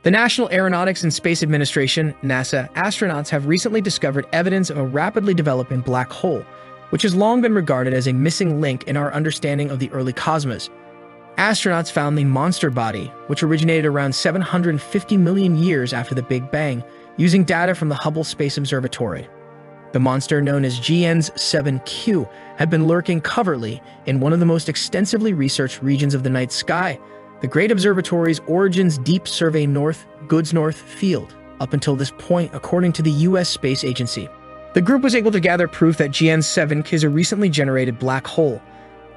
The National Aeronautics and Space Administration, NASA, astronauts have recently discovered evidence of a rapidly developing black hole, which has long been regarded as a missing link in our understanding of the early cosmos. Astronauts found the monster body, which originated around 750 million years after the Big Bang, using data from the Hubble Space Observatory. The monster, known as GN 7Q, had been lurking covertly in one of the most extensively researched regions of the night sky, the Great Observatory's Origins Deep Survey North Goods North Field, up until this point, according to the U.S. Space Agency. The group was able to gather proof that GN 7Q is a recently generated black hole.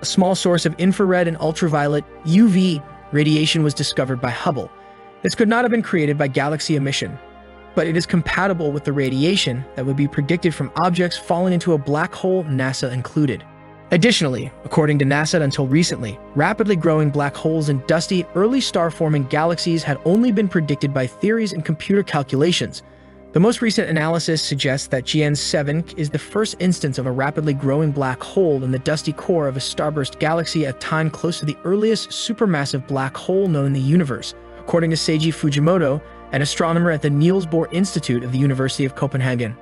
A small source of infrared and ultraviolet UV radiation was discovered by Hubble. This could not have been created by galaxy emission, but it is compatible with the radiation that would be predicted from objects falling into a black hole, NASA included. Additionally, according to NASA, until recently, rapidly growing black holes in dusty, early star-forming galaxies had only been predicted by theories and computer calculations. The most recent analysis suggests that GN 7 is the first instance of a rapidly growing black hole in the dusty core of a starburst galaxy at a time close to the earliest supermassive black hole known in the universe, according to Seiji Fujimoto, an astronomer at the Niels Bohr Institute of the University of Copenhagen.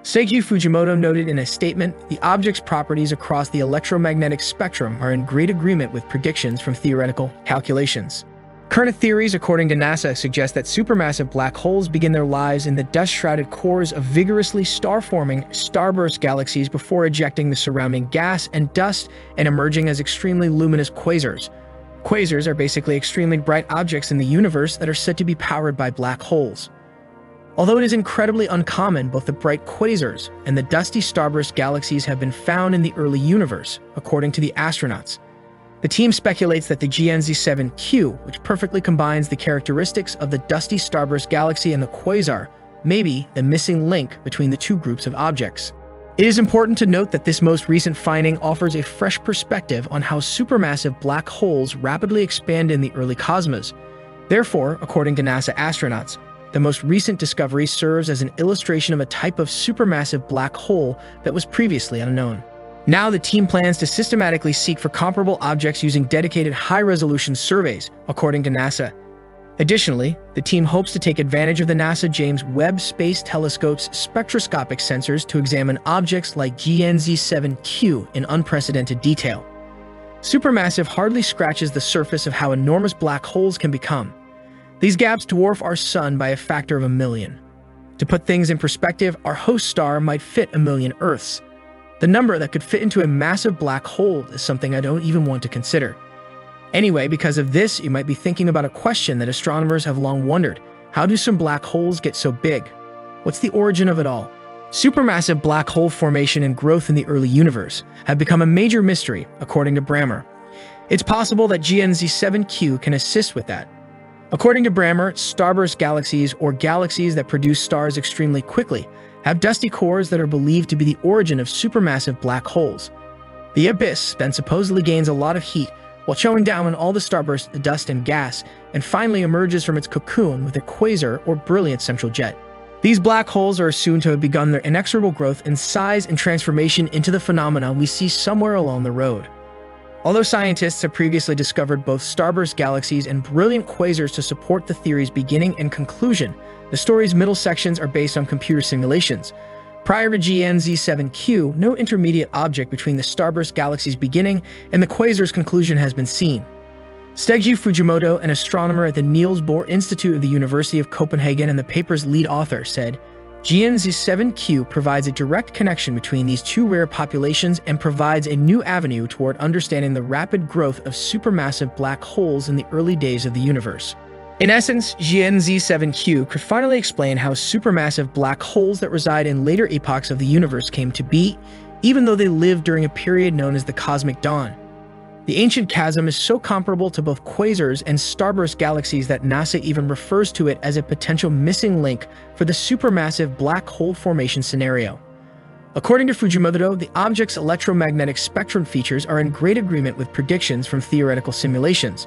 Seiji Fujimoto noted in a statement, the object's properties across the electromagnetic spectrum are in great agreement with predictions from theoretical calculations. Current theories, according to NASA, suggest that supermassive black holes begin their lives in the dust-shrouded cores of vigorously star-forming starburst galaxies before ejecting the surrounding gas and dust and emerging as extremely luminous quasars. Quasars are basically extremely bright objects in the universe that are said to be powered by black holes. Although it is incredibly uncommon, both the bright quasars and the dusty starburst galaxies have been found in the early universe, according to the astronauts. The team speculates that the GN 7Q, which perfectly combines the characteristics of the dusty starburst galaxy and the quasar, may be the missing link between the two groups of objects. It is important to note that this most recent finding offers a fresh perspective on how supermassive black holes rapidly expand in the early cosmos. Therefore, according to NASA astronauts, the most recent discovery serves as an illustration of a type of supermassive black hole that was previously unknown. Now the team plans to systematically seek for comparable objects using dedicated high-resolution surveys, according to NASA. Additionally, the team hopes to take advantage of the NASA James Webb Space Telescope's spectroscopic sensors to examine objects like GN 7Q in unprecedented detail. Supermassive hardly scratches the surface of how enormous black holes can become. These gaps dwarf our sun by a factor of 1 million. To put things in perspective, our host star might fit 1 million Earths. The number that could fit into a massive black hole is something I don't even want to consider. Anyway, because of this, you might be thinking about a question that astronomers have long wondered. How do some black holes get so big? What's the origin of it all? Supermassive black hole formation and growth in the early universe have become a major mystery, according to Brammer. It's possible that GN 7Q can assist with that. According to Brammer, starburst galaxies, or galaxies that produce stars extremely quickly, have dusty cores that are believed to be the origin of supermassive black holes. The abyss then supposedly gains a lot of heat while chowing down on all the starburst dust and gas, and finally emerges from its cocoon with a quasar or brilliant central jet. These black holes are assumed to have begun their inexorable growth in size and transformation into the phenomenon we see somewhere along the road. Although scientists have previously discovered both starburst galaxies and brilliant quasars to support the theory's beginning and conclusion, the story's middle sections are based on computer simulations. Prior to GN 7Q, no intermediate object between the starburst galaxy's beginning and the quasar's conclusion has been seen. Seiji Fujimoto, an astronomer at the Niels Bohr Institute of the University of Copenhagen and the paper's lead author, said, GN 7Q provides a direct connection between these two rare populations and provides a new avenue toward understanding the rapid growth of supermassive black holes in the early days of the universe. In essence, GN 7Q could finally explain how supermassive black holes that reside in later epochs of the universe came to be, even though they lived during a period known as the Cosmic Dawn. The ancient chasm is so comparable to both quasars and starburst galaxies that NASA even refers to it as a potential missing link for the supermassive black hole formation scenario. According to Fujimoto, the object's electromagnetic spectrum features are in great agreement with predictions from theoretical simulations.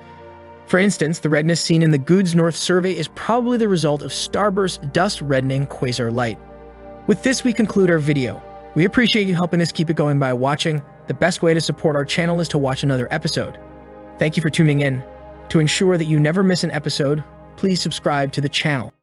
For instance, the redness seen in the Goods North survey is probably the result of starburst dust-reddening quasar light. With this, we conclude our video. We appreciate you helping us keep it going by watching. The best way to support our channel is to watch another episode. Thank you for tuning in. To ensure that you never miss an episode, please subscribe to the channel.